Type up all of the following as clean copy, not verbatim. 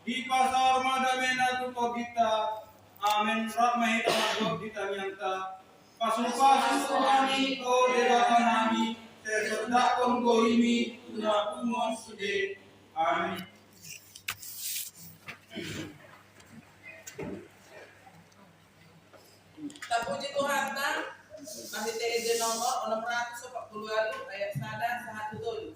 di pasar madamena tu pagita amen rahmahita magwag kita niyanta pasu-pasu kami ko debata nami tersedakon goimi tuna umon sude amin. Terpuji Tuhan kan masih TED nomor 640 ayat sada satu tujuh.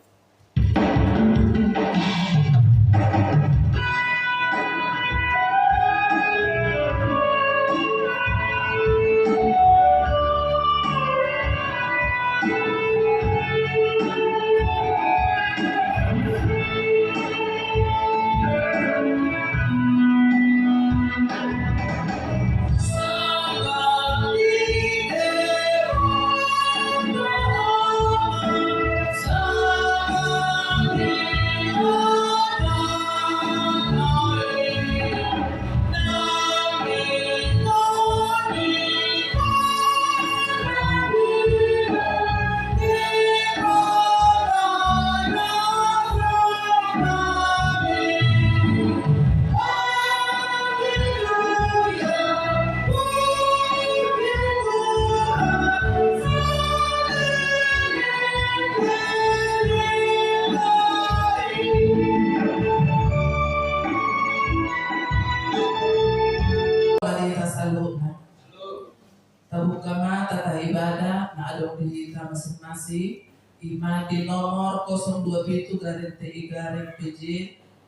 Tabukama tata ibadah na adong dihita masing-masing ima di nomor 027 garing TI garing PJ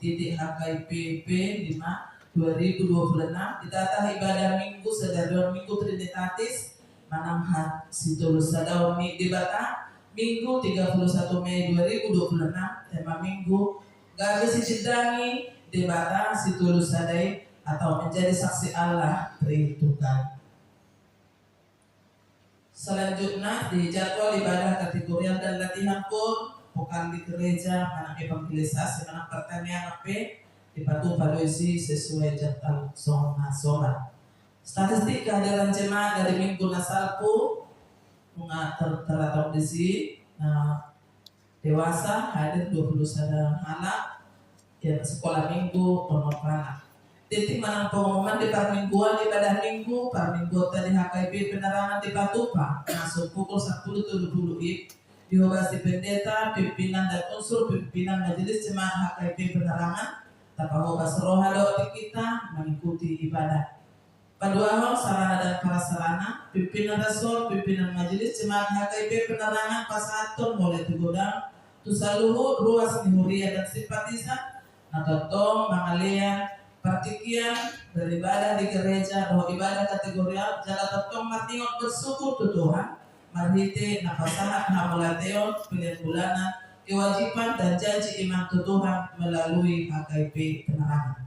titik HKIPP 5 2026 ditata ibadah minggu sedadon minggu Trinitatis manamhat situlus sadaw mi dibata minggu 31 Mei 2026 tema minggu gabe sijidangi dibata situlus sadai atau menjadi saksi Allah Tritukan. Selanjutnya di jadwal ibadah kategorial dan latihan pun bukan di gereja mana evangelisasi mana pertanian apa dipatuh paduisi sesuai jadwal soma. Statistik kehadiran jemaat dari minggu nasalpu terdapat di sini dewasa hadir 21 anak yang sekolah minggu penuh titik mana pengumuman di permingguan ibadah minggu perminggu tadi HKIP penerangan di Patupa masuk pukul 10.30 diobasi pendeta pimpinan dan unsur pimpinan majelis jemaat HKIP penerangan tapahobas rohado kita mengikuti ibadah paduahong sarana dan prasarana pimpinan rasul pimpinan majelis jemaat HKIP penerangan pasaton mulai digodang tusaluhu ruas nihuria dan simpatisan natotong mangalian partikian beribadah di gereja roh ibadah kategorial jala tetong martingot bersyukur tu Tuhan marhite nafasahat hamulateon pilihan bulanan kewajiban dan janji iman tu Tuhan melalui HKIP penerangan.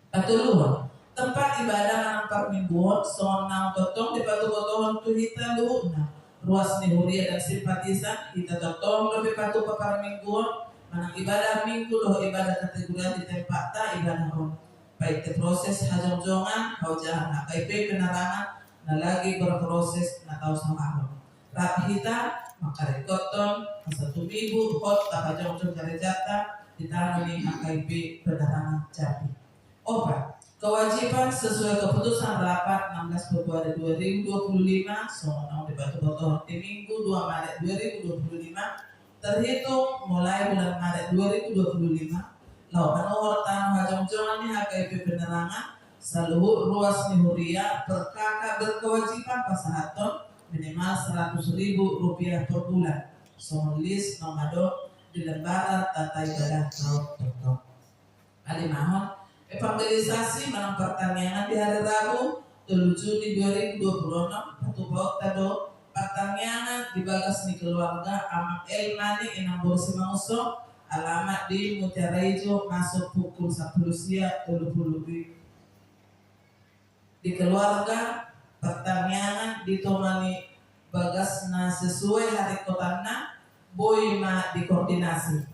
Patuluh tempat ibadah menang mingguan sonang totong di patu botohon tu hita luhuna ruas nihuria dan simpatisan kita totong lebih patu mingguan manang ibadah minggu loh ibadah kategorial di tempat tak ibadah on baik di proses hajong-jongan haujahan HKIP penerangan na lagi berproses na tau sama on rapihita maka rekoton satu minggu hot tak hajong-jong dari jata ditangani HKIP penerangan Jambi. Opat kewajiban sesuai keputusan rapat 16 Februari 2025 sonong di Batu Botoh di minggu 2 Maret 2025 terhitung mulai bulan Maret 2025 lau manowar tanah hajong-jongan ni HKIP penerangan seluruh ruas nihuria berkakak berkewajiban pasahaton minimal Rp100.000 per bulan solis nomado di lembaran tata ibadah Toto alimahon evangelisasi menang pertanian di hari Rabu 7 Juni 2026 Patu Baut Tado pertanian di bagas ni keluarga amak Elmani enam borsi mauso alamat di Mutiara Ijo masuk pukul 10 siang 30 di keluarga pertanian ditomani bagasna sesuai hari kotana boy ma dikoordinasi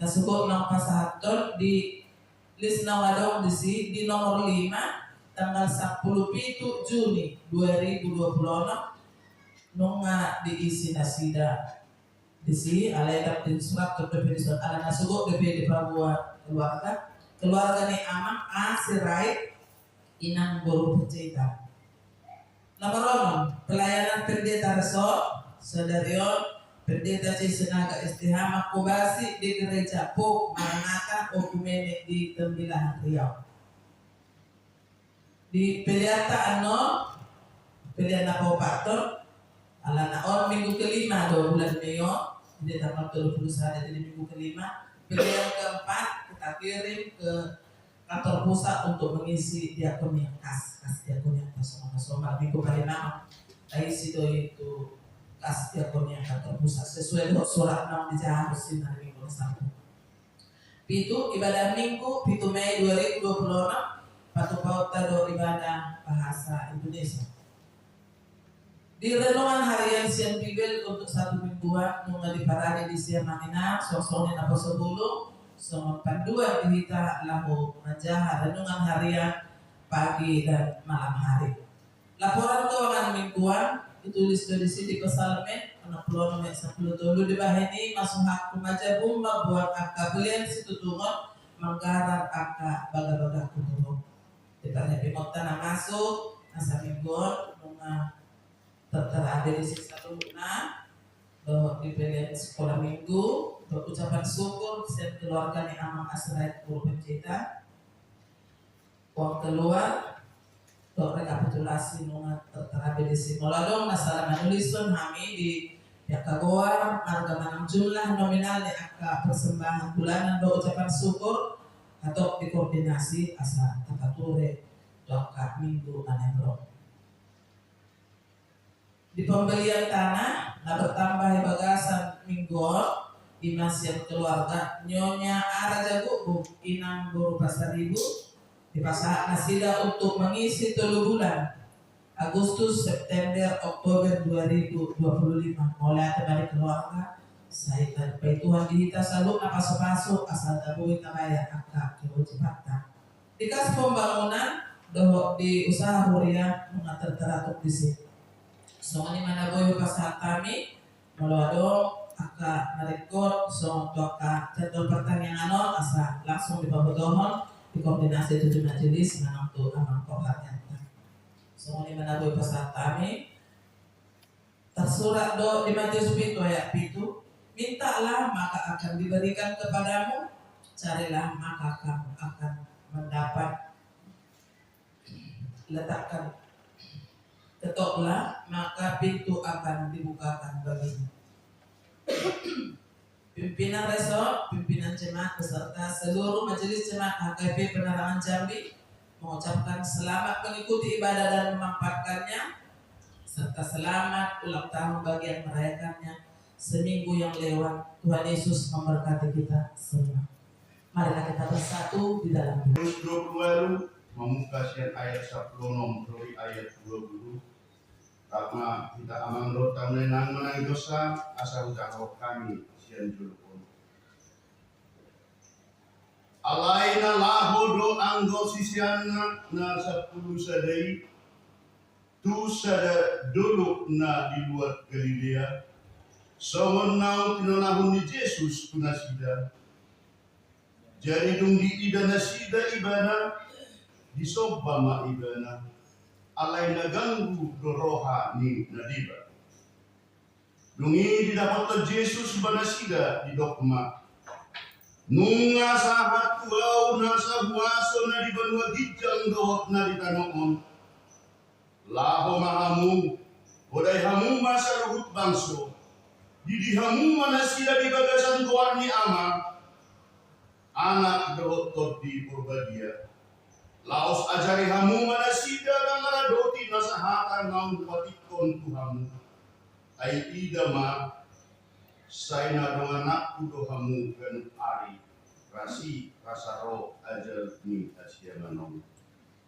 nasukot ng pasahaton di list na wadong di nomor 5 tanggal 10 Juni 2026 nung diisi na sida disi alay dap din surat ke Pepedison ala nasugo DPD Prabowo keluarga keluarga ni amang asirai inang buru bercerita. Nomor 6, pelayanan pendeta resort Saudarion pendeta Cisenaga Istihama Kubasi di gereja Pok Maranatha Okumene di Tembilahan Riau. Di pilihan pilihan na Paupator ala naon minggu kelima 2 bulan Meo di tanggal 21 jadi minggu kelima. Pilihan keempat kita kirim ke kantor pusat untuk mengisi diakon yang kas diakon yang kasoma minggu kelima isi itu kas diakon yang kantor pusat sesuai dengan surat 6 di Jaharusin hari minggu satu. Pitu ibadah minggu Pitu Mei 2026 Patu Pauta do ibadah bahasa Indonesia. Di renungan harian siang Bibel untuk 1 mingguan nunga di parade di siang manina sosone na posebulu songon panduan dihita lahu menjaha renungan harian pagi dan malam hari. Laporan keuangan mingguan ditulis di sini di Pesalme 60 nomor 10 dulu di bahini masuk hak kumaja bumba buang angka belian situ tungon menggarar angka baga-baga kuturung. Ditanya pimokta masuk asa mingguan nunga tertera di sisa luna di pilihan sekolah minggu berucapan syukur dan keluarga ni amang asrai guru pencipta uang keluar rekapitulasi nunga tertera di sini moladong masalah manulisun kami di pihak kagoar marga manang jumlah nominal di angka persembahan bulanan ucapan syukur atau dikoordinasi asa takature doa minggu anebro. Di pembelian tanah, bertambah bagasan mingguan di masjid keluarga Nyonya Arajagu inang buru pasar ibu di pasar nasida untuk mengisi 3 bulan Agustus, September, Oktober 2025 mulai kembali keluarga saya tanpa Tuhan dihita salun pasu-pasu asal tabui tabaya angka kewajiban dikasih pembangunan doh di usaha huria mengatur teratur di sini. Soalnya mana boy pasal kami melado aka merekod so toka jadwal pertanyaan asa langsung dipabodohon dikoordinasi 7 majelis manang tu amang koharnya. Soalnya mana boy pasal kami tersurat do di Matius 7 ayat 7 mintalah maka akan diberikan kepadamu carilah maka kamu akan mendapat letakkan ketoklah maka pintu akan dibukakan bagimu. Pimpinan resort, pimpinan jemaat beserta seluruh majelis jemaat HKP Penerangan Jambi mengucapkan selamat mengikuti ibadah dan memanfaatkannya serta selamat ulang tahun bagi yang merayakannya seminggu yang lewat. Tuhan Yesus memberkati kita semua. Marilah kita bersatu di dalam doa. Membuka sian ayat 10 dari ayat 20 karena kita amang rota menang dosa asal udah kami sian julukun alaina lahu do anggo sisiana na 10 sadai tu sada dulu na di luar Galilea somon nau tinanahun ni Yesus tunasida jadi dung di ida nasida ibana di sobama ibana alay naganggu doroha ni nadiba lungi didapat Yesus banasida di dokma nunga sahat tuau nasa buaso na di banua gijang dohot na di tanoon laho mahamu odai hamu masa ruhut bangso di hamu manasida di bagasan doar ni ama anak dohot todi purbadia laos ajari hamu manasida langara doti nasahatan mau patikon tuhamu ai idama saina dong anakku dohamu kan ari rasi rasaro ajal ni asia manom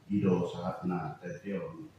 ido sahatna teteon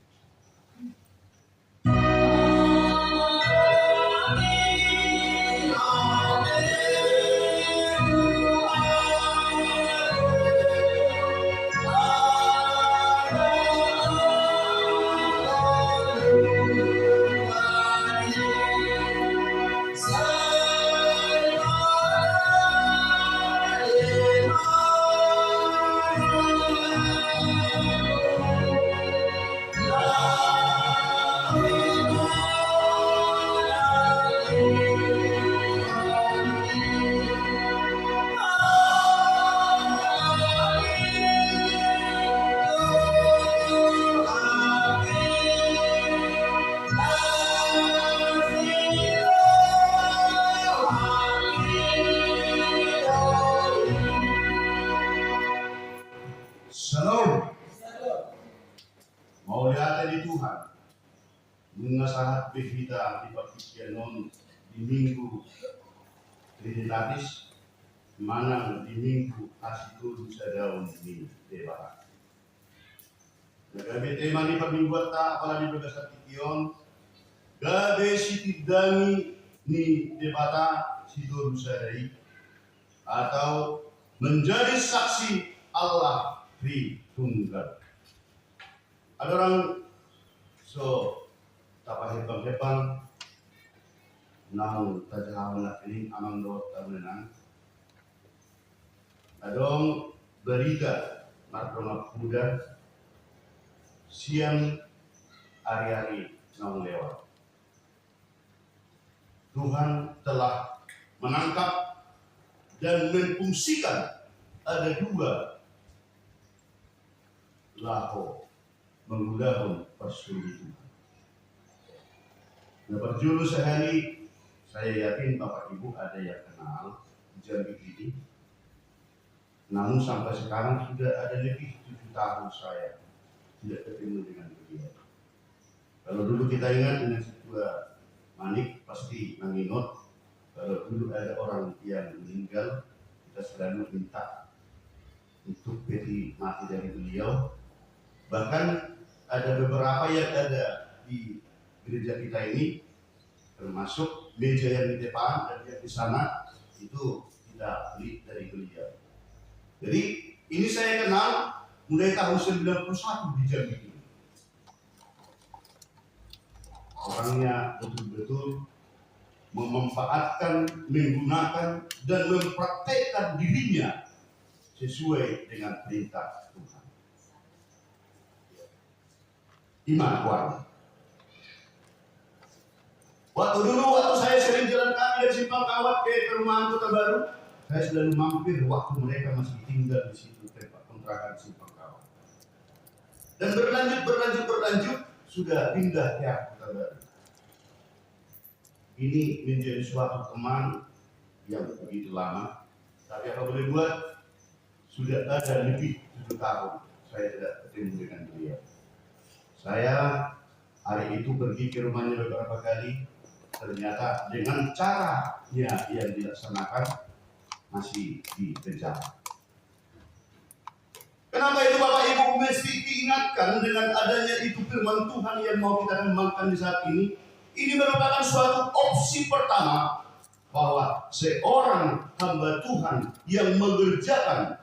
Shalom. Mau lihat di Tuhan. Mengasahat kita di Pakistan di minggu Trinitatis mana di minggu asitu bisa daun di Debara. Nagabi tema ni paminggu ta pala di Begasat Kion. Gade sitidani ni Debata situ bisa dari atau menjadi saksi Allah Tritunggal. Ada orang so tapa hebang-hebang namun tajahawan ini amang do tabenan. Adong berita martoma muda siang hari-hari namun lewat. Tuhan telah menangkap dan memfungsikan ada dua laho mengudahkan persulit Tuhan. Nah, berjulu sehari saya yakin Bapak Ibu ada yang kenal Jambi ini. Namun sampai sekarang sudah ada lebih 7 tahun saya tidak ketemu dengan beliau. Kalau dulu kita ingat dengan Ketua Manik pasti mengingat. Kalau dulu ada orang yang meninggal, kita selalu minta untuk peti mati dari beliau. Bahkan ada beberapa yang ada di gereja kita ini, termasuk meja yang di depan dan yang di sana itu tidak beli dari beliau. Jadi ini saya kenal mulai tahun 91 di Jambi ini. Orangnya betul-betul memanfaatkan, menggunakan dan mempraktekkan dirinya sesuai dengan perintah Tuhan. Iman kuat. Waktu saya sering jalan kaki dari Simpang Kawat ke perumahan Kota Baru, saya selalu mampir waktu mereka masih tinggal di situ tempat kontrakan Simpang Kawat. Dan berlanjut sudah pindah ke Kota Baru. Ini menjadi suatu teman yang begitu lama, tapi apa boleh buat, sudah ada lebih 7 tahun saya tidak bertemu dengan beliau. Saya hari itu pergi ke rumahnya beberapa kali, ternyata dengan caranya yang dilaksanakan masih di penjara. Kenapa itu Bapak Ibu mesti diingatkan dengan adanya itu firman Tuhan yang mau kita kembangkan di saat ini? Ini merupakan suatu opsi pertama bahwa seorang hamba Tuhan yang mengerjakan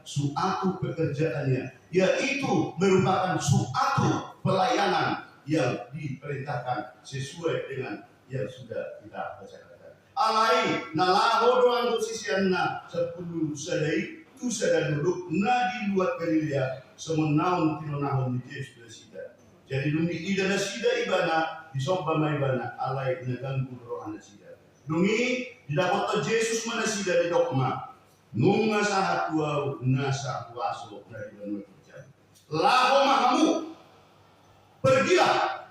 suatu pekerjaannya, yaitu merupakan suatu pelayanan yang diperintahkan sesuai dengan yang sudah kita bacakan. Alai nalaho doang sisianna 10 sadai tu sada duduk na di luar Galilea semenaun tinonahon di Yesus Kristus. Jadi dungi ida nasida ibana disobba maibana alai nagang roh anasida. Dungi didapat Yesus manasida di dokma. Nunga sahat wa nasa waso dari banua kerja. Laho mahamu pergilah.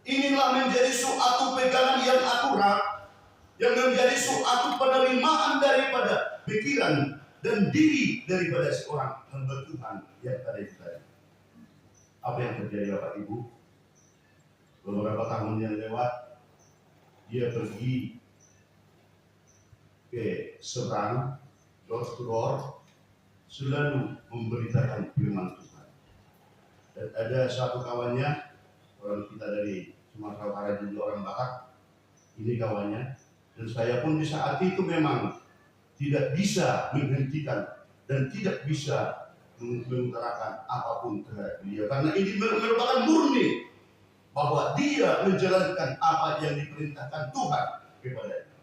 Inilah menjadi suatu pegangan yang akurat, yang menjadi suatu penerimaan daripada pikiran dan diri daripada seorang hamba Tuhan yang ada di sana. Apa yang terjadi Bapak Ibu? Beberapa tahun yang lewat, dia pergi ke seberang, door to door, selalu memberitakan firman Tuhan. Dan ada satu kawannya, orang kita dari Sumatera Utara juga orang Batak, ini kawannya. Dan saya pun di saat itu memang tidak bisa menghentikan dan tidak bisa mengutarakan apapun terhadap beliau, karena ini merupakan murni bahwa dia menjalankan apa yang diperintahkan Tuhan kepadanya.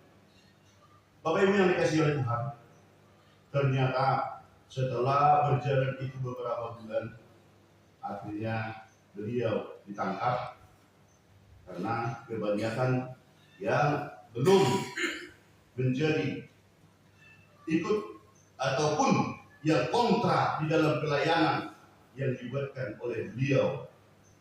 Bapak Ibu yang dikasihi oleh Tuhan, ternyata setelah berjalan itu beberapa bulan, akhirnya beliau ditangkap karena kebanyakan yang belum menjadi ikut ataupun yang kontra di dalam pelayanan yang dibuatkan oleh beliau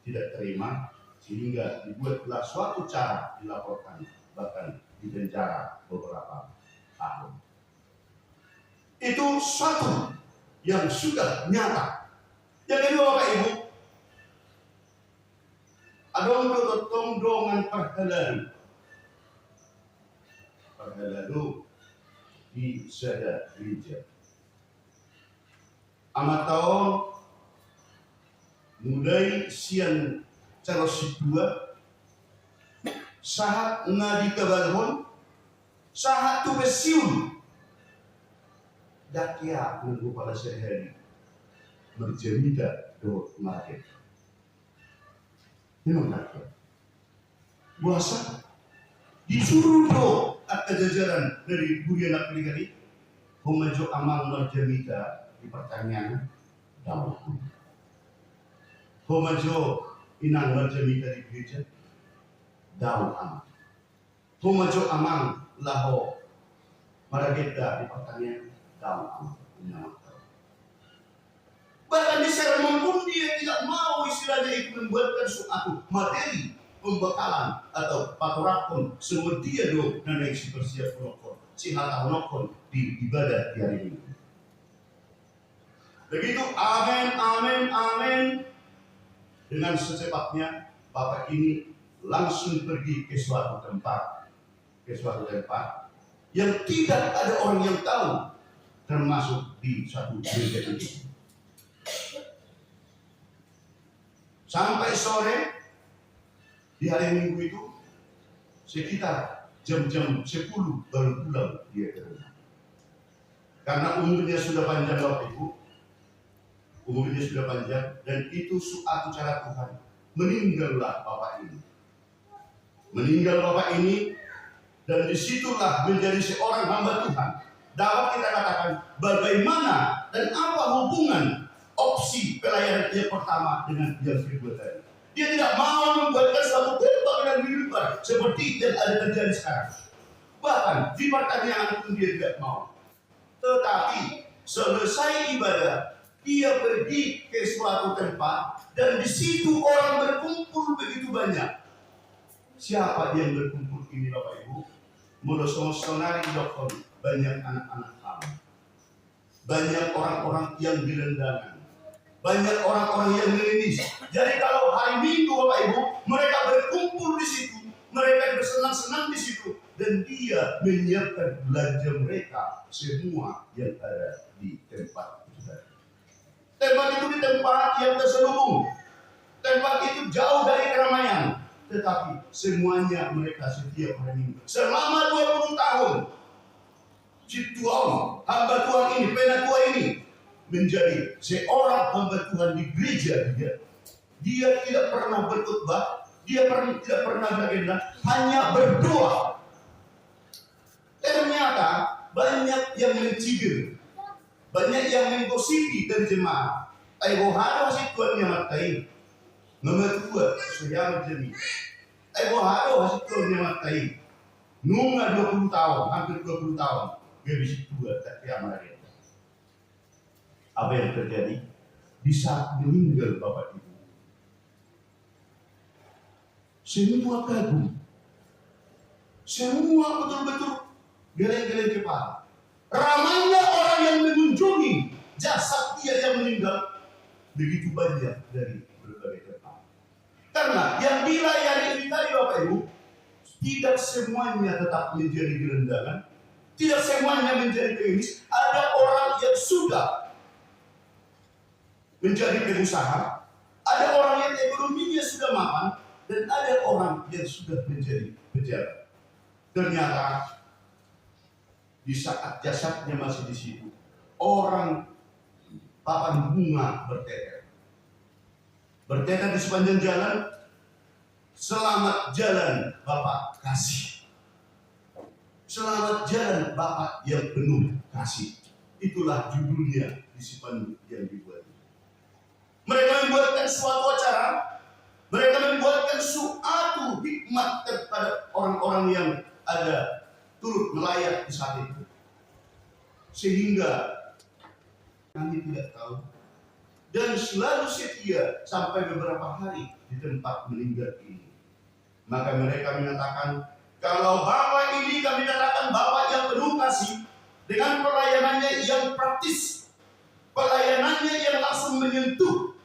tidak terima, sehingga dibuatlah suatu cara dilaporkan, bahkan dipenjara beberapa tahun. Itu suatu yang sudah nyata. Yang kedua Bapak Ibu, adong tongdongan perhalalu di sada gereja. Amat tahun mulai siang caros dua sahat ngadi kabalhon sahat tu besiun dakia nunggu pada sehari berjemida do market. Memang dakia puasa disuruh do akan jajaran dari Buya nak kali homajo amal berjemida di pertanyaan daun. Homajo inang berjemida di gereja daun amal. Homajo amang laho marageda di pertanyaan daun amal. Bahkan di sermon pun dia tidak mau istilahnya ikut membuatkan suatu materi pembekalan atau patorakon semua dia do naik si bersiap penokon si hatahonokon di ibadah di hari ini. Begitu amin dengan secepatnya Bapak ini langsung pergi ke suatu tempat yang tidak ada orang yang tahu, termasuk di satu gereja ini. Sampai sore di hari Minggu itu sekitar jam-jam 10 baru pulang dia ke rumah. Karena umurnya sudah panjang Bapak Ibu, umurnya sudah panjang dan itu suatu cara Tuhan. Meninggallah Bapak ini dan disitulah menjadi seorang hamba Tuhan. Dapat kita katakan bagaimana dan apa hubungan opsi pelayanan yang pertama dengan yang kedua tadi. Dia tidak mau membuatkan suatu tempat yang hidupan seperti yang ada terjadi sekarang. Bahkan di pertanyaan pun dia tidak mau. Tetapi selesai ibadah, dia pergi ke suatu tempat dan di situ orang berkumpul begitu banyak. Siapa yang berkumpul ini Bapak Ibu? Molosonari dokter, banyak anak-anak kami, banyak orang-orang yang gelendangan, banyak orang-orang yang ngemis. Jadi kalau hari Minggu Bapak Ibu, mereka berkumpul di situ, mereka bersenang-senang di situ, dan dia menyiapkan belanja mereka semua yang ada di tempat itu. Tempat itu di tempat yang terselubung, tempat itu jauh dari keramaian, tetapi semuanya mereka setiap hari Minggu selama 20 tahun. Si Tuhan, hamba Tuhan ini, penatua ini menjadi seorang hamba Tuhan di gereja dia. Dia tidak pernah berkhotbah, dia tidak pernah beragenda, hanya berdoa. Ternyata banyak yang mencibir, banyak yang menggosipi dari jemaat. Ayo hado si Tuhan yang matai, memetua saya menjadi. Ayo hado si Tuhan yang matai, nunga 20 tahun, hampir 20 tahun, garis situ tak kiamat. Apa yang terjadi di saat meninggal Bapak Ibu? Semua kagum, semua betul-betul geleng-geleng kepala. Ramainya orang yang mengunjungi jasad dia yang meninggal begitu banyak dari berbagai tempat. Karena yang dilayani ini tadi Bapak Ibu, tidak semuanya tetap menjadi gelendangan, tidak semuanya menjadi pengemis. Ada orang yang sudah menjadi pengusaha, ada orang yang ekonominya sudah mapan, dan ada orang yang sudah menjadi pejabat. Ternyata di saat jasadnya masih di situ, orang papan bunga berteter di sepanjang jalan. Selamat jalan Bapak kasih, selamat jalan Bapak yang penuh kasih. Itulah judulnya di spanduk yang dibuat. Mereka membuatkan suatu acara, mereka membuatkan suatu hikmat kepada orang-orang yang ada turut melayat di saat itu. Sehingga kami tidak tahu dan selalu setia sampai beberapa hari di tempat meninggal ini. Maka mereka mengatakan, kalau Bapak ini kami katakan Bapak yang penuh kasih dengan pelayanannya yang praktis, Pelayanannya yang langsung menyentuh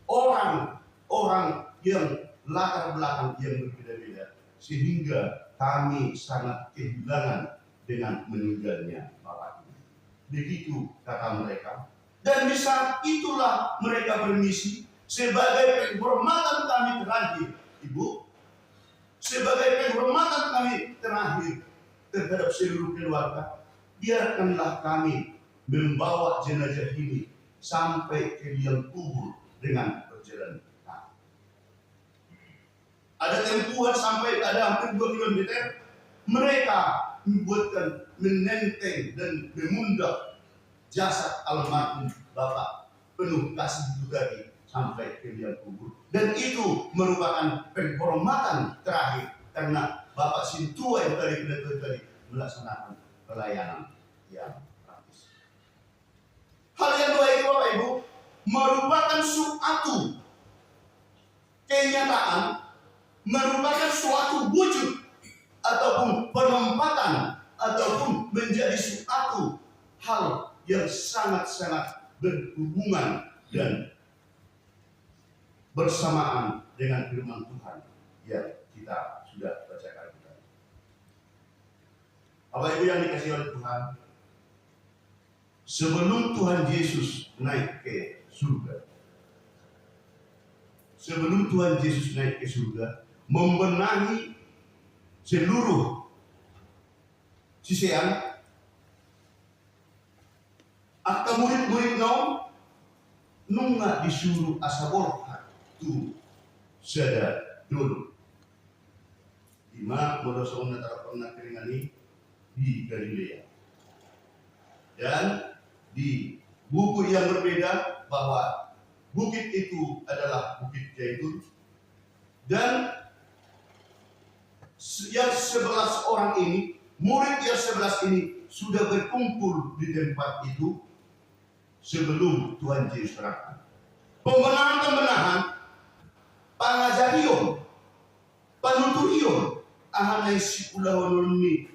orang-orang yang latar belakang yang berbeda-beda. Sehingga kami sangat kehilangan dengan meninggalnya Bapak ini. Begitu kata mereka. Dan di saat itulah mereka bermisi sebagai penghormatan kami terakhir, Ibu. Sebagai penghormatan kami terakhir terhadap seluruh keluarga, biarkanlah kami membawa jenazah ini sampai ke liang kubur dengan berjalan kaki. Ada tempuhan sampai ada hampir 2 kilometer. Mereka membuatkan menenteng dan memundak jasad almarhum Bapak penuh kasih itu tadi sampai ke liang kubur. Dan itu merupakan penghormatan terakhir karena Bapak Sintua yang tadi melaksanakan pelayanan yang praktis. Hal yang dua itu Bapak Ibu merupakan suatu kenyataan, merupakan suatu wujud ataupun penempatan ataupun menjadi suatu hal yang sangat-sangat berhubungan dan bersamaan dengan firman Tuhan yang kita sudah bacakan tadi. Bapak Ibu yang dikasihi oleh Tuhan, sebelum Tuhan Yesus naik ke surga, sebelum Tuhan Yesus naik ke surga, membenahi seluruh sisian, akan murid-murid nunga disuruh asaborha tu sada dulu. Lima modosong natara pernah keringani di Galilea. Dan di buku yang berbeda bahwa bukit itu adalah Bukit Zaitun. Dan yang 11 orang ini, murid yang 11 ini sudah berkumpul di tempat itu sebelum Tuhan Yesus datang. Pembenahan pangajarion, panuturion, ahanay si Pulahon ni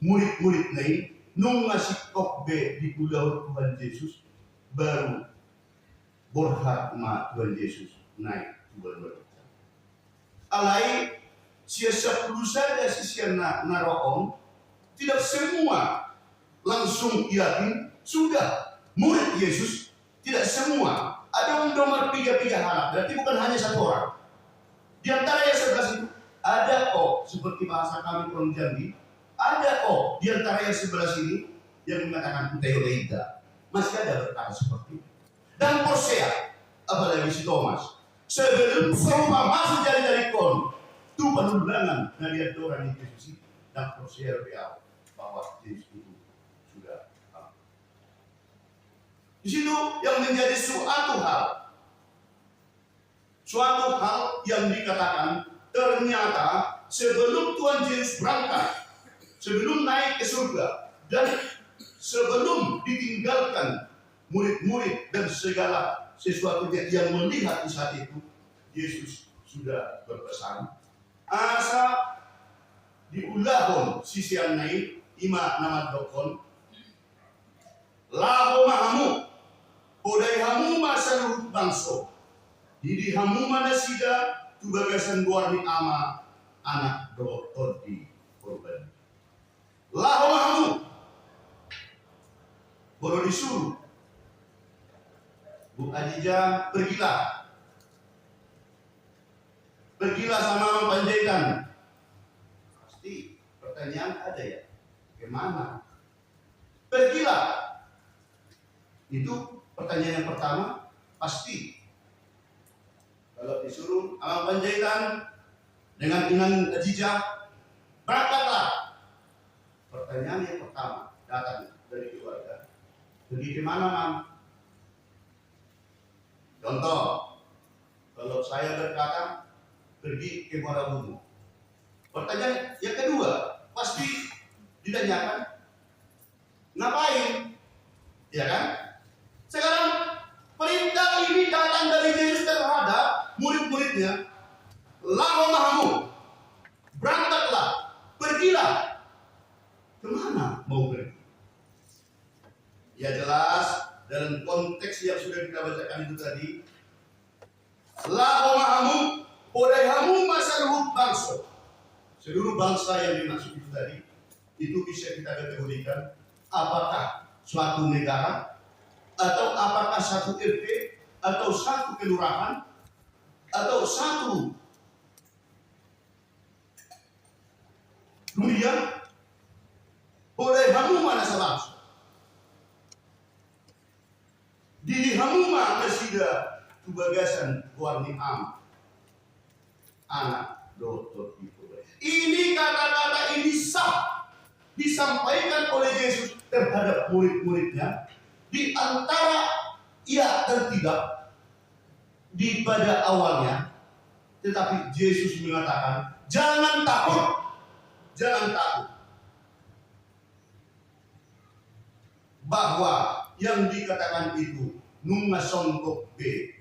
murid-murid na ini, nung ngasih kokbe di Pulau Tuhan Yesus, baru borhat ma Tuhan Yesus naik ke alai siya sa pulusa da siya naroon, tidak semua langsung yakin sudah murid Yesus. Tidak semua. Ada nomor 3 anak, berarti bukan hanya 1 orang. Di antara yang 11 itu ada seperti bahasa kami orang Jambi, ada di antara yang 11 ini yang mengatakan teoreida. Masih ada berkata seperti itu. Dan Hosea, apalagi si Thomas, sebelum semua masuk dari kon, itu penulangan dari orang Yesus dan Hosea berkata bahwa Yesus itu sudah. Di situ yang menjadi suatu hal yang dikatakan ternyata sebelum Tuhan Yesus berangkat, sebelum naik ke surga, dan sebelum ditinggalkan murid-murid dan segala sesuatunya yang melihat di saat itu, Yesus sudah berpesan, asa diulahon sisian naik ima nama dokon laho mahamu podai hamu masaluh bangso didi hamu mana sida tu bagasan luar ni ama anak doktor di korban laho mahamu baru disuruh Bu Adija, pergilah sama Panjaitan. Pasti pertanyaan ada ya, kemana? Pergilah. Itu pertanyaan yang pertama, pasti. Kalau disuruh sama Panjaitan dengan Inang Adija, berangkatlah. Pertanyaan yang pertama datang dari keluarga. Pergi kemana, Mam? Contoh, kalau saya berkata pergi ke Muara Bumi. Pertanyaan yang kedua pasti ditanyakan, ngapain? Ya kan? Sekarang perintah ini datang dari Yesus terhadap murid-muridnya. Laho mahamu, berangkatlah, pergilah. Kemana mau pergi? Ya jelas dalam konteks yang sudah kita bacakan itu tadi, la mahamu podai hamu masaruh bangsa. Seluruh bangsa yang dimaksud itu tadi, itu bisa kita kategorikan apakah suatu negara, atau apakah satu RT, atau satu kelurahan, atau satu dunia. Podai hamu mana sebangsa. Di hamu mana sida tubagasan warni am anak dokter itu. Ini kata-kata ini sah disampaikan oleh Yesus terhadap murid-muridnya di antara iya dan tidak di pada awalnya, tetapi Yesus mengatakan jangan takut, jangan takut, bahwa yang dikatakan itu nunga songkok B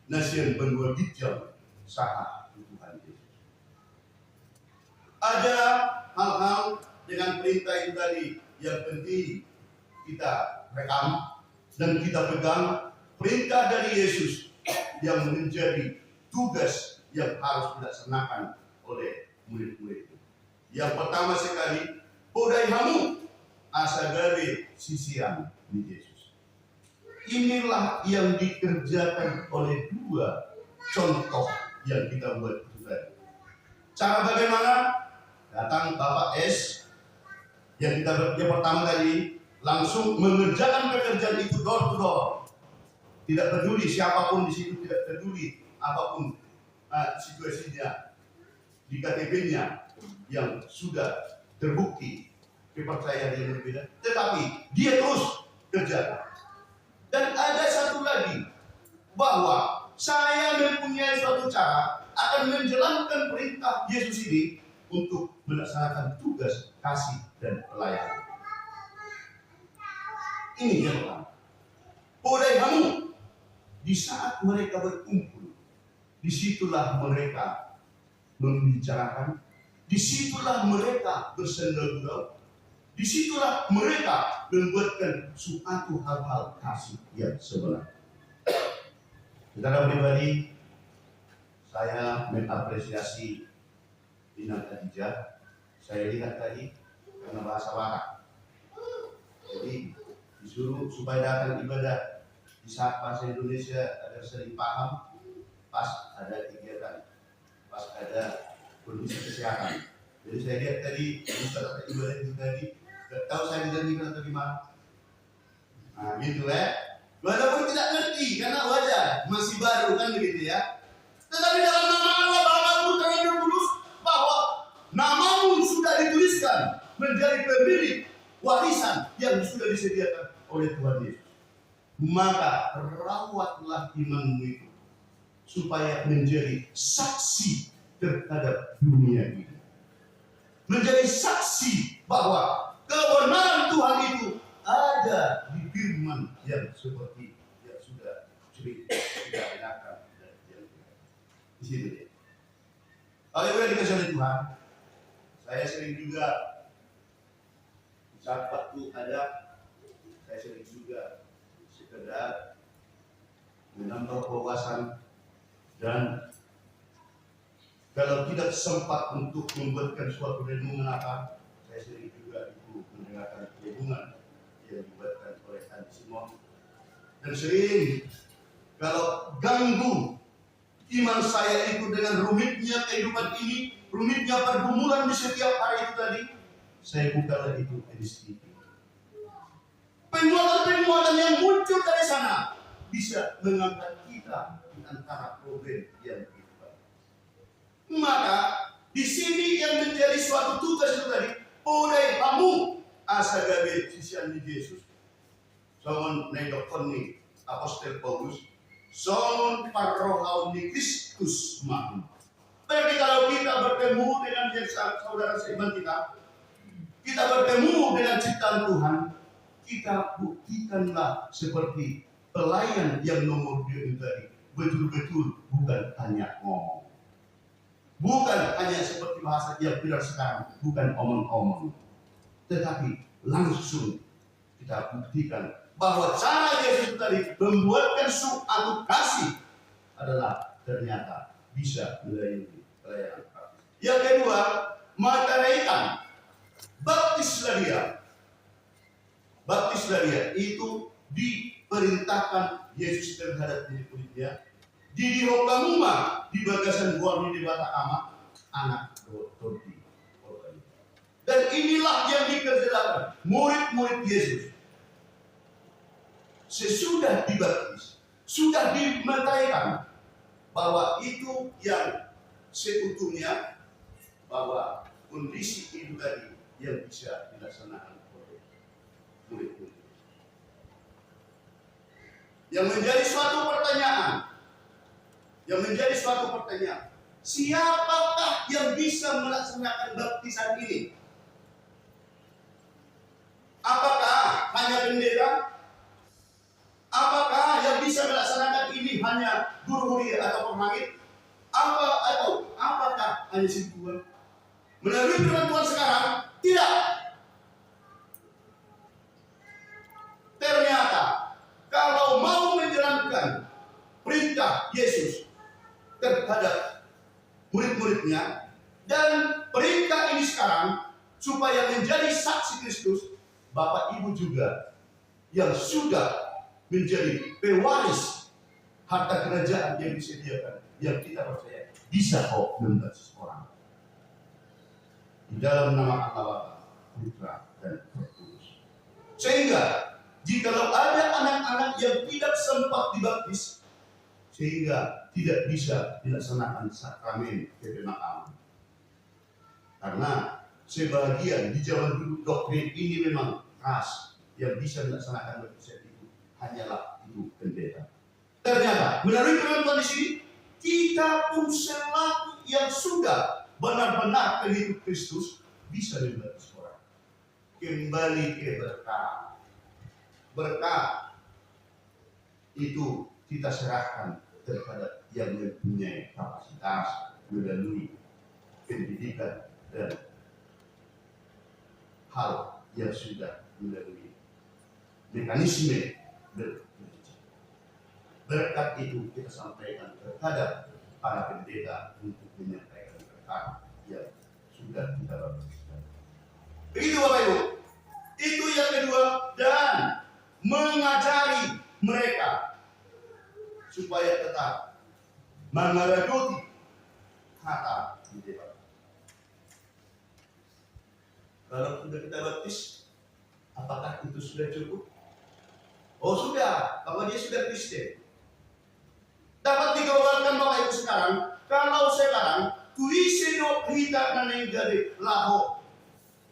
nasian benua dijam saat Tuhan Yesus. Ada hal-hal dengan perintah itu tadi yang penting kita rekam dan kita pegang, perintah dari Yesus yang menjadi tugas yang harus dilaksanakan oleh murid-murid. Yang pertama sekali, podai hamu asagare sisian di Yesus. Inilah yang dikerjakan oleh dua contoh yang kita buat itu tadi. Cara bagaimana? Datang Bapak S yang yang pertama tadi langsung mengerjakan pekerjaan itu door to door. Tidak peduli siapapun di situ, tidak peduli apapun situasinya di KTP-nya yang sudah terbukti kepercayaan yang berbeda, tetapi dia terus kerja. Dan ada satu lagi, bahwa saya mempunyai suatu cara akan menjalankan perintah Yesus ini untuk melaksanakan tugas kasih dan pelayanan. Ini yang pertama. Podai hamu, di saat mereka berkumpul, disitulah mereka membicarakan, disitulah mereka bersenda gurau, disitulah mereka membuatkan suatu hal-hal kasih yang sebenarnya. Secara pribadi, saya mengapresiasi Inang Khadijah. Saya lihat tadi karena bahasa Batak. Jadi disuruh supaya datang ibadah di saat bahasa Indonesia agar sering paham, pas ada kegiatan, pas ada kondisi kesehatan. Jadi saya lihat tadi Ustaz ibadah itu tadi, gak tahu saya dijanjikan atau gimana. Nah gitu walaupun tidak ngerti karena wajar masih baru kan begitu ya. Tetapi dalam nama Allah Bapa Putra dan Roh Kudus bahwa namamu sudah dituliskan menjadi pemilik warisan yang sudah disediakan oleh Tuhan Yesus. Maka rawatlah imanmu itu supaya menjadi saksi terhadap dunia ini. Menjadi saksi bahwa kebenaran Tuhan itu ada di firman yang seperti yang sudah enakan dan yang di situ ya. Kalau yang dikasih oleh Tuhan, saya sering juga saat waktu ada, saya sering juga sekedar menambah wawasan dan kalau tidak sempat untuk membuatkan suatu renungan apa, saya sering juga itu mendengarkan renungan yang dibuatkan oleh Andi Simon. Dan sering kalau ganggu iman saya itu dengan rumitnya kehidupan ini, rumitnya pergumulan di setiap hari itu tadi, saya bukalah itu edisi. Penguatan-penguatan yang muncul dari sana bisa mengangkat kita di antara problem yang kita. Maka di sini yang menjadi suatu tugas itu tadi, podai hamu asagabe sisian di Yesus. Songon nedokon ni Apostel Paulus, songon parrohau ni Kristus mahum. Tapi kalau kita bertemu dengan saudara seiman kita bertemu dengan ciptaan Tuhan, kita buktikanlah seperti pelayan yang nomor 2 itu tadi, betul-betul bukan hanya ngomong. Bukan hanya seperti bahasa yang viral sekarang, bukan omong-omong, tetapi langsung kita buktikan bahwa cara Yesus tadi membuatkan suatu kasih adalah ternyata bisa melayani pelayanan praktis. Yang kedua, meteraikan. Baptislah dia. Baptislah dia itu diperintahkan Yesus terhadap murid-muridnya. Di Rokamuma di bagasan gua di Bata Ama anak Roti. Dan inilah yang dikerjakan murid-murid Yesus. Sesudah dibaptis, sudah dimeteraikan, bahwa itu yang seutuhnya, bahwa kondisi itu tadi yang bisa dilaksanakan oleh murid-murid. Yang menjadi suatu pertanyaan, siapakah yang bisa melaksanakan baptisan ini? Apakah hanya pendeta? Apakah yang bisa melaksanakan ini hanya guru huria atau pemangit? Apakah hanya si Tuhan? Melalui firman Tuhan sekarang, tidak. Ternyata kalau mau menjalankan perintah Yesus terhadap murid-muridnya, dan perintah ini sekarang supaya menjadi saksi Kristus, Bapak Ibu juga yang sudah menjadi pewaris harta kerajaan yang disediakan, yang kita percaya bisa kok membaptis orang di dalam nama Allah, Putra dan Roh Kudus. Sehingga jikalau ada anak-anak yang tidak sempat dibaptis, sehingga tidak bisa dilaksanakan sakramen kepemakaman, karena sebagian di zaman dulu doktrin ini memang keras, yang bisa dilaksanakan baptisan itu hanyalah ibu pendeta. Ternyata melalui firman Tuhan di sini, kita pun selaku yang sudah benar-benar pengikut Kristus bisa membaptis orang kembali ke berkat. Berkat itu kita serahkan terhadap yang mempunyai kapasitas melalui pendidikan dan hal yang sudah melalui mekanisme bergereja. Berkat itu kita sampaikan terhadap para pendeta untuk menyampaikan berkat yang sudah kita baptiskan. Begitu Bapak Ibu. Itu yang kedua, dan mengajari mereka supaya tetap mengeruti kata pendeta. Kalau sudah kita baptis, apakah itu sudah cukup? Oh sudah, bahwa dia sudah Kristen. Dapat digambarkan Bapak Ibu sekarang, kalau sekarang tuiseno kita nanenggade laho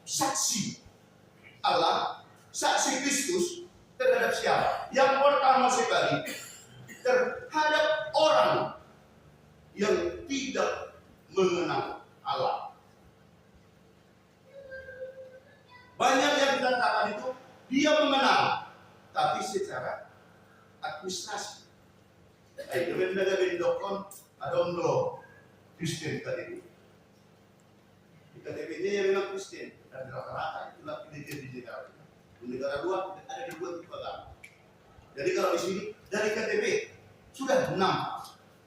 saksi Allah, saksi Kristus terhadap siapa? Yang pertama sekali terhadap orang yang tidak mengenal Allah. Banyak yang dikatakan itu dia mengenal, tapi secara administrasi. Ay, gawin na gawin dokon, adong lo, Kristen tadi. KTP-nya yang memang Kristen, dan rata-rata itulah pendidikan di negara kita. Di negara luar ada di dua tipe agama. Jadi kalau di sini dari KTP sudah 6.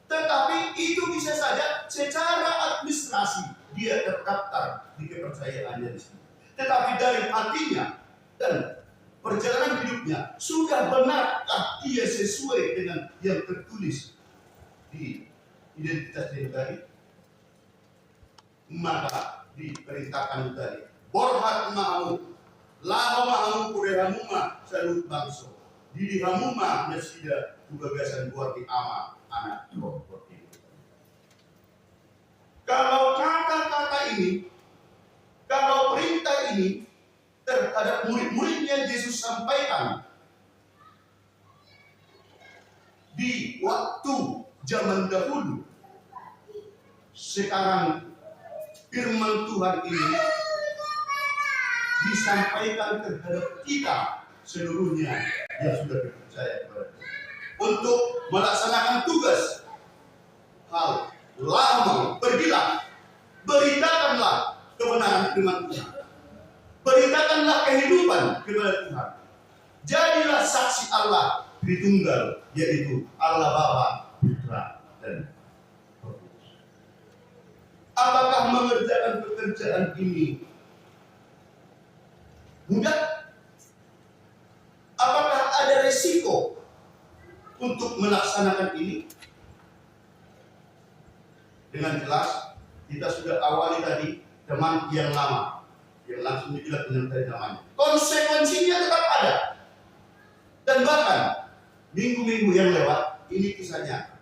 Tetapi itu bisa saja secara administrasi dia terdaftar di kepercayaannya di sini. Tetapi dari hatinya dan perjalanan hidupnya sudah benarkah dia sesuai dengan yang tertulis di identitas pribadi? Maka diperintahkan tadi borhat mau laho mau kurehamuma salut bangso didihamuma nasida tugagasan buat di ama anak roh. Kalau kata-kata ini, kalau perintah ini terhadap murid-muridnya Yesus sampaikan di waktu zaman dahulu, sekarang firman Tuhan ini disampaikan terhadap kita seluruhnya yang sudah percaya kepada Tuhan untuk melaksanakan tugas. Hal lama, pergilah, beritakanlah kebenaran firman Tuhan, beritakanlah kehidupan kepada Tuhan, jadilah saksi Allah Tritunggal, yaitu Allah Bapa, Putra, dan Roh Kudus. Apakah mengerjakan pekerjaan ini mudah? Apakah ada resiko untuk melaksanakan ini? Dengan jelas kita sudah awali tadi teman yang lama yang langsung dibilang penyertai namanya. Konsekuensinya tetap ada. Dan bahkan minggu-minggu yang lewat ini kisahnya.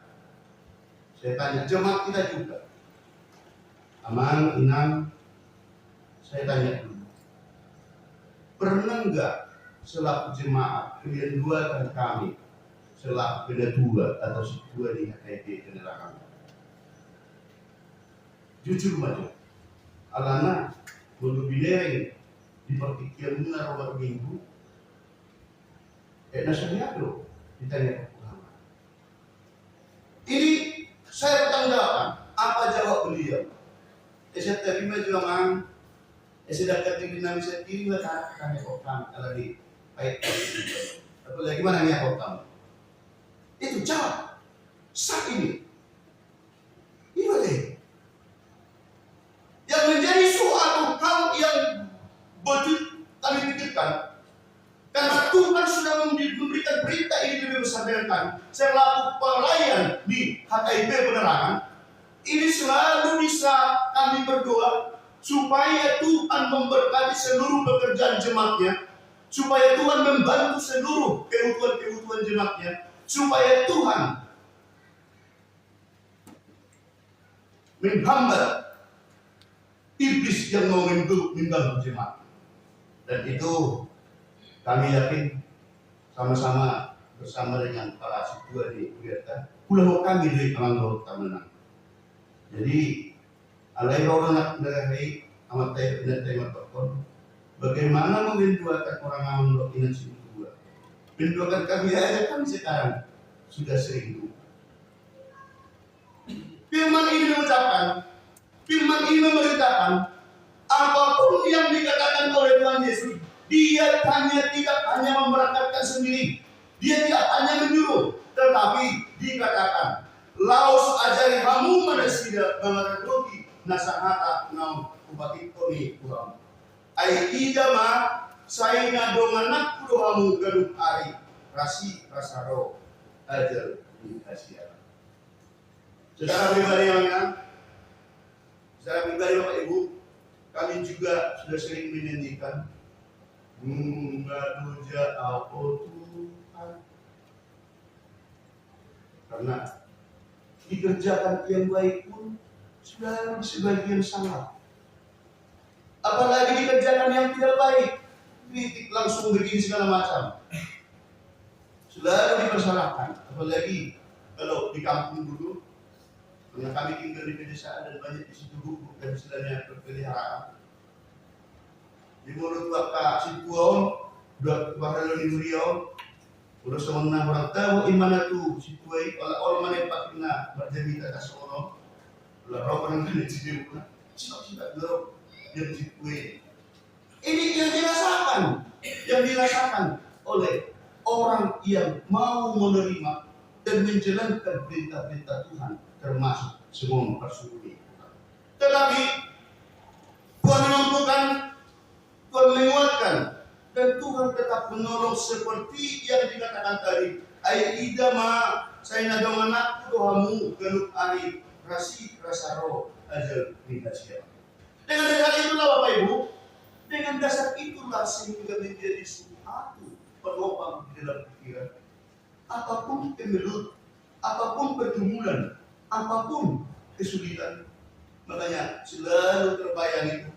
Saya tanya jemaat kita juga. Aman, Inang, saya tanya dulu. Pernah enggak selaku jemaat kalian duakan kami selaku ketua atau ketua di HKIP penerangan? Jujur saja, alana untuk bilang di pertikian benar nomor minggu, nasional bro, ditanya ulama. Ini saya bertanggapan apa jawab beliau? Saya terima juga mang, saya dapat dinamis saya kiri lah kami okam kalau di baik. Apalagi mana nih okam? Itu jawab saat ini. Ini deh. Yang menjadi suatu hal yang betul kami pikirkan, karena Tuhan sudah memberikan perintah ini lebih besar dengan kami selaku pelayan di HKIP Penerangan. Ini selalu bisa kami berdoa supaya Tuhan memberkati seluruh pekerjaan jemaatnya, supaya Tuhan membantu seluruh kebutuhan jemaatnya, supaya Tuhan menghambat iblis yang mau mengganggu jemaat. Dan itu kami yakin sama-sama bersama dengan para situa di Kuliatan pulau kami dari Amanggo Tamenang. Jadi alai orang nak negeri amat tay matokon bagaimana membenduakan orang Amanggo ini situa. Benduakan kami aja kami sekarang sudah sering. Firman ini mengucapkan, firman ini memerintahkan apapun yang dikatakan oleh Tuhan Yesus, dia tidak hanya memberangkatkan sendiri, dia tidak hanya menyuruh, tetapi dikatakan, laos ajari kamu manusia mengerti nasahata naum upati koni kurang. Ai idama saya nadonganak kudohamu gaduh ari rasi rasaro ajar dikasih. Saudara pribadi yang secara pribadi Bapak Ibu, kami juga sudah sering menyanyikan Mengaduja apa Tuhan, karena dikerjakan yang baik pun sudah sebagian salah. Apalagi dikerjakan yang tidak baik, kritik langsung begini segala macam. Selalu dipersalahkan, apalagi kalau di kampung dulu. Karena kami tinggal di pedesaan dan banyak di situ gubuk dan istilahnya berpeliharaan. Di mulut Bapak Situom, dua bahagian di Uriau, udah semenang orang tahu imana tu Situai, kalau orang mana Pak Kina berjadi kata seorang, kalau orang orang kena cium, siapa dorong yang Situai. Ini yang dirasakan oleh orang yang mau menerima dan menjalankan perintah-perintah Tuhan, termasuk semua mempersulit. Tetapi Tuhan memampukan, Tuhan menguatkan, dan Tuhan tetap menolong seperti yang dikatakan tadi. Ayat idama saya nadong anak doamu gelup ari rasi rasaro ajal nikasya. Dengan dasar itulah Bapak Ibu, dengan dasar itulah sehingga menjadi suatu penopang di dalam pikiran. Apapun kemelut, apapun pergumulan, apapun kesulitan, makanya selalu terbayang itu,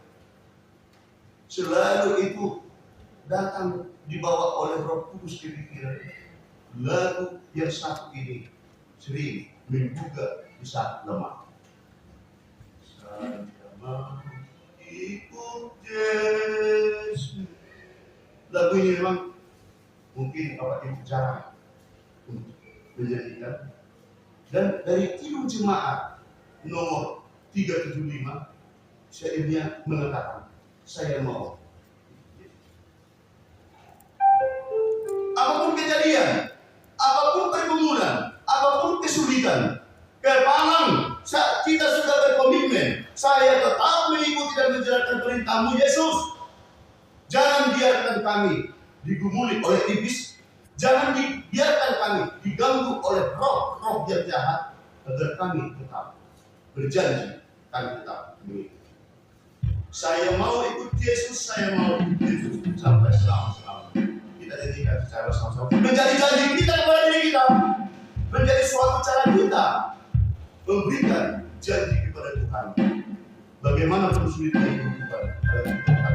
selalu itu datang dibawa oleh Roh Kudus ke pikiran. Lagu yang satu ini sering menggugah di saat lemah. Saya mau ikut Yesus. Lagu ini memang mungkin Bapak Ibu jarang untuk menyanyikan. Dan dari Kidung Jemaat nomor 375, syairnya mengatakan, saya mau. kejadian, apapun pergumulan, apapun kesulitan, kepalang saat kita sudah berkomitmen, saya tetap mengikuti dan menjalankan perintah-Mu Yesus. Jangan biarkan kami digumuli oleh iblis, jangan biarkan kami diganggu oleh roh-roh yang jahat, agar kami tetap berjanji, kami tetap mengikuti. Saya mau ikut Yesus, saya mau ikut Yesus sampai selama-lamanya. Kita jadikan secara sama-sama menjadi janji kita kepada diri kita, menjadi suatu cara kita memberikan janji kepada Tuhan. Bagaimanapun sulitnya hidup Tuhan, kalau kita akan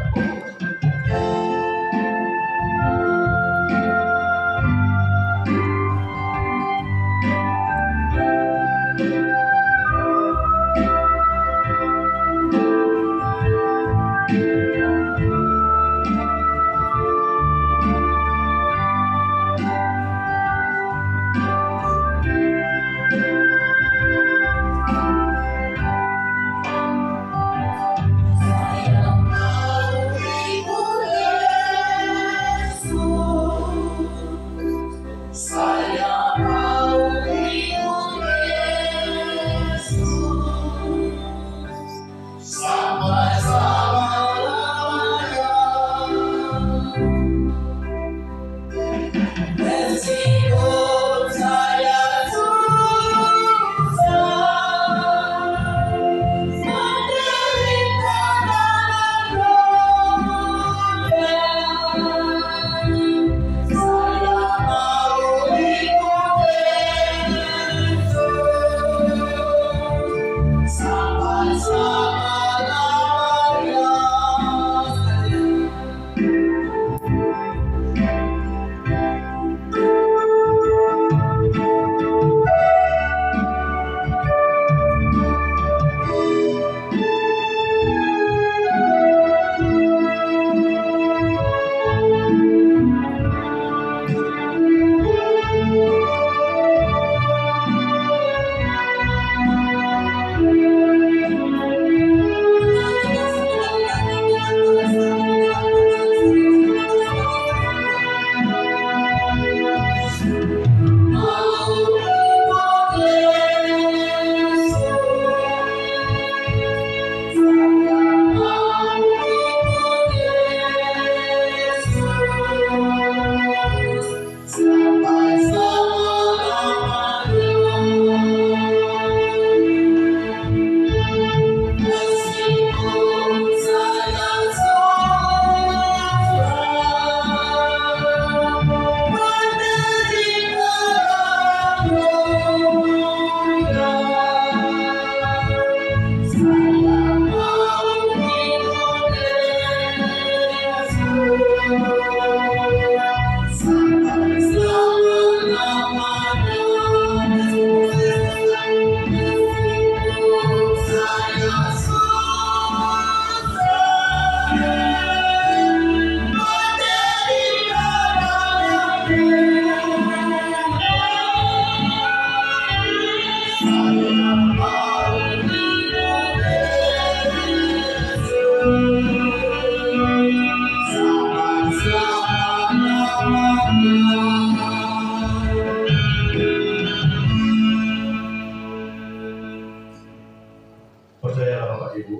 percayalah Bapak Ibu,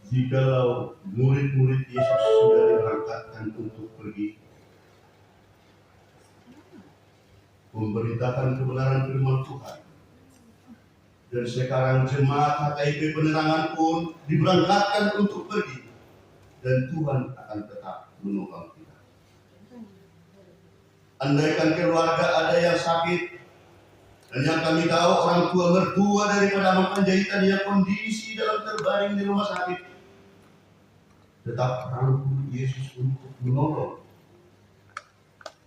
jikalau murid-murid Yesus sudah diberangkatkan untuk pergi memberitakan kebenaran firman Tuhan, dan sekarang jemaat HKIP Penerangan pun diberangkatkan untuk pergi, dan Tuhan akan tetap menolong kita. Andaikan keluarga ada yang sakit, dan yang kami tahu orang tua mertua daripada Mang Panjaitan yang kondisi dalam terbaring di rumah sakit, tetap rangkul Yesus untuk menolong.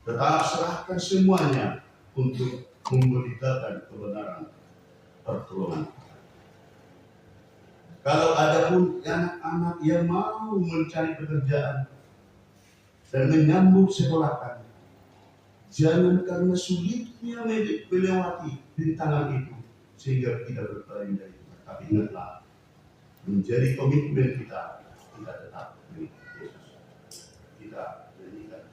Tetap serahkan semuanya untuk memberitakan kebenaran pertolongan. Kalau ada pun anak-anak yang mau mencari pekerjaan dan menyambung sekolah kami, jangan karena sulitnya melewati rintangan itu sehingga tidak berpaling dari itu. Tapi ingatlah, menjadi komitmen kita tetap mengikuti Yesus. Kita menjadikan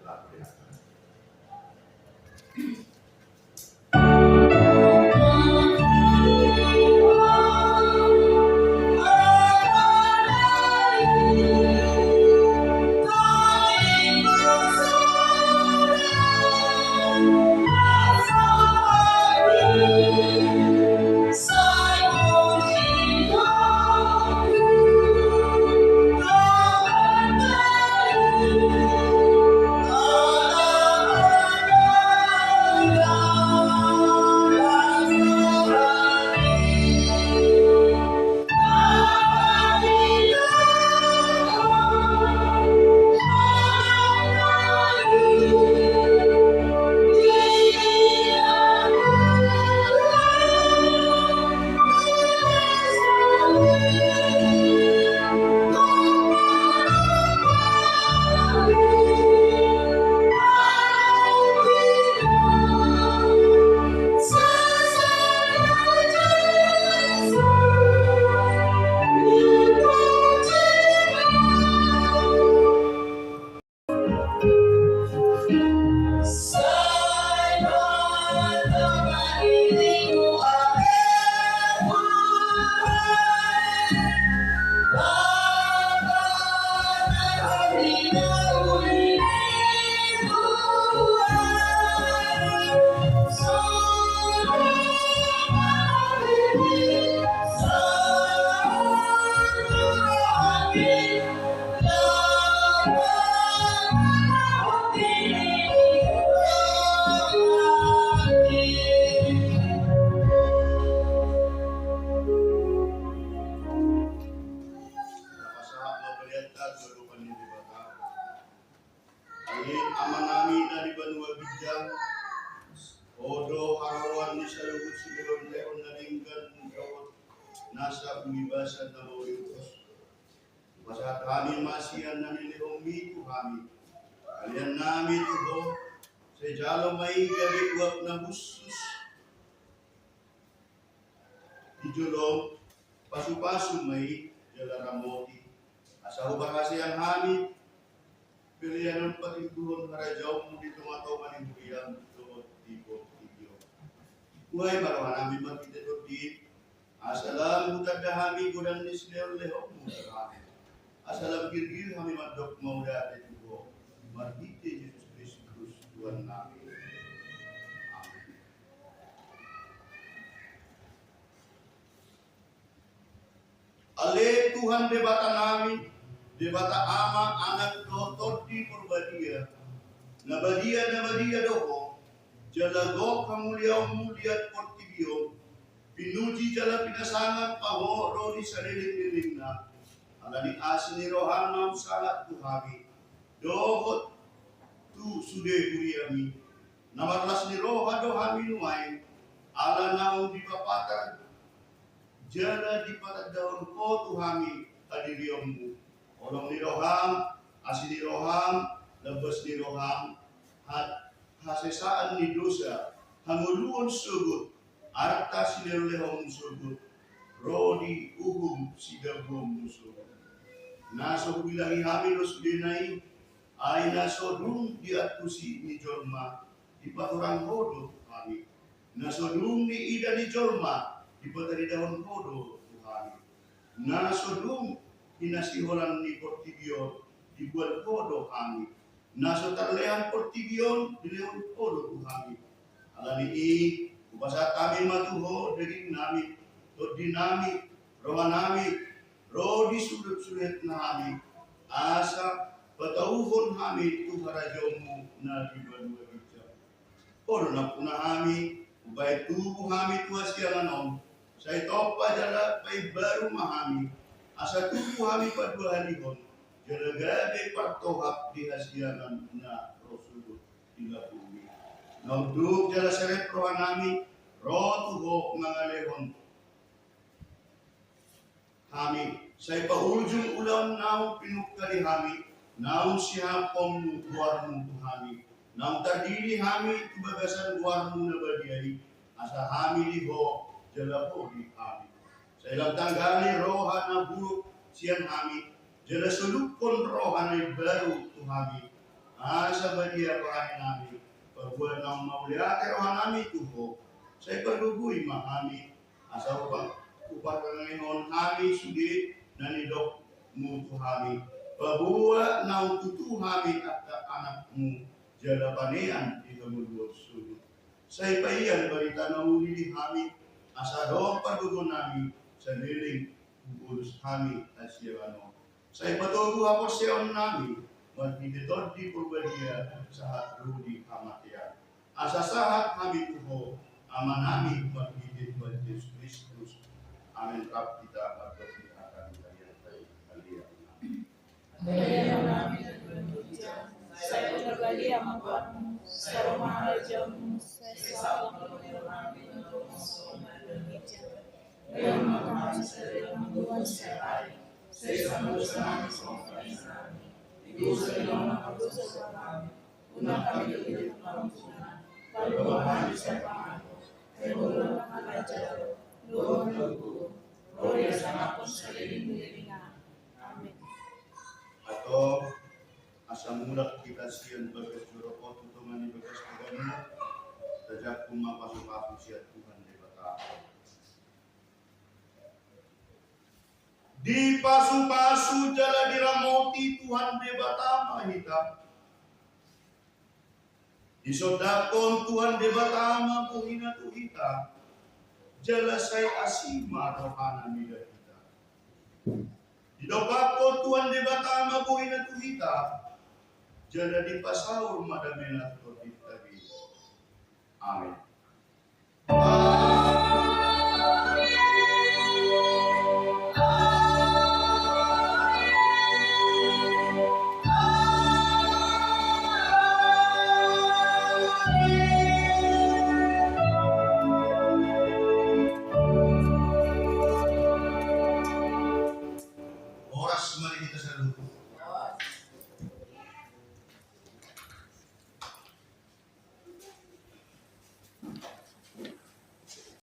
amanami na di banua bijang odo harawan ni saluhut sileon leon na linggan rawat nasa ulibasan na mawiyutos. Basa kami masiyan na nilihong kami. Kalian nami tuho sa jalo may gabiwak na busus. Dijulong pasu-pasu may jalaramoti. Asa ubahasi ang hamid. Pilihan ng patimbuhon harajaw mo dito mataw manimbuyan doon tipo video. Kuhay marawan namin magkita doon di. Asalam utad na hami kudan ni Sineo Lehok mo sa kami. Asalam girgir kami madok mau dati tuho. Marhiti Yesus Kristus Tuhan namin. Amen. Ale Tuhan debata namin. Debata ama anak dotor di purbadia. Nabadia doho. Jalago kamuliaw muliat portibio. Pinuji jala pinasangat paho rodi sariling na. Alani asin ni rohanam sangat tuhami. Dohot tu sude kuriami. Namatlas ni roha dohami nuay. Ala naung di papatan. Jala di patat daun ko tuhami adiriyamu. Olong ni roham, asin ni roham, labas ni roham, hasesaan ni dosa, hanguluon sugut, arta sinelehong sugut, rodi uhum sidabom sugut. Naso bilangi hami dos dinay, ay naso dum diatusi ni jorma, di paturang hodo kami. Naso dum ni ida ni jorma, di patari dahon hodo kami. Naso dum hinasiholan ni Portibio dibuat kodo kami. Naso tarlehan Portibio dileon kodo kami. Alani i ubasa kami matuho daging nami, todi nami, roman nami, rodi sudet na kami. Asa patauhon kami tu harajomu na dibadua bijak. Kodo na puna kami, ubay tubuh kami tuas sianganom. Sa ito pa jala pay baru mahami. Asa tubuh kami padua halihon, jalagade partohap di hasianan na rosulut ila bumi. Nauduk jala seret rohan nami, roh tuho mangalehon kami. Sa ipaujung ulam naung pinukali kami, naung sihapong buwarmu kami. Naung tardili kami, tubagasan buwarmu na badiari, asa kami liho, jala po di kami. Sa ilang tanggali roha na buruk siyan kami, jala sulukon roha na baru tu kami. Asa badia pahay namin, pagbuwan ng mauliate roha namin tuho, sa ipaguguy kami, asa upang ngayon kami sudi na nidok mo tu kami. Pagbuwa ng tutu kami at anak mo, jala panean di kamulwos sudi. Sa ipaiyan balita na ulili kami, asa doon pagugon namin, sa niling urus kami asyano. Sa ipatugo ako siya namin, magdiditod di purbadia sa hatrudi kamatian. Asa sahat kami tuho, ama namin magdiditod Yesus Kristus. Amin rap kita at akan kalian tayo kalian. Kaya namin nagpapagdita, sa pagkagali ang magwamu, sa rumaharajamu, sa pagkagali namin ang sa pagkagali. Ngayon kami sa dalang buwan sa ay, sa isang lusa namin sa mga namin. Igusa nilang makalusa sa kami, unang kami nagpilit ng pampunan, palumahan sa pangako, ay mula ng alajaro, noong nagbuo, Gloria sa akong saliling na. Amen. Ato, asa mulak kita siyan bagas juroko, tutungan ni bagas pagano, tajak kumapasok-pasok siya Tuhan di bata. Di pasu-pasu jala diramoti Tuhan de batama hita. Di sodakon Tuhan de batama buhina tu hita. Jala say asima rohana nila hita. Di dokakon Tuhan de batama buhina tu hita. Jala di pasaur madamena tu hita. Amin.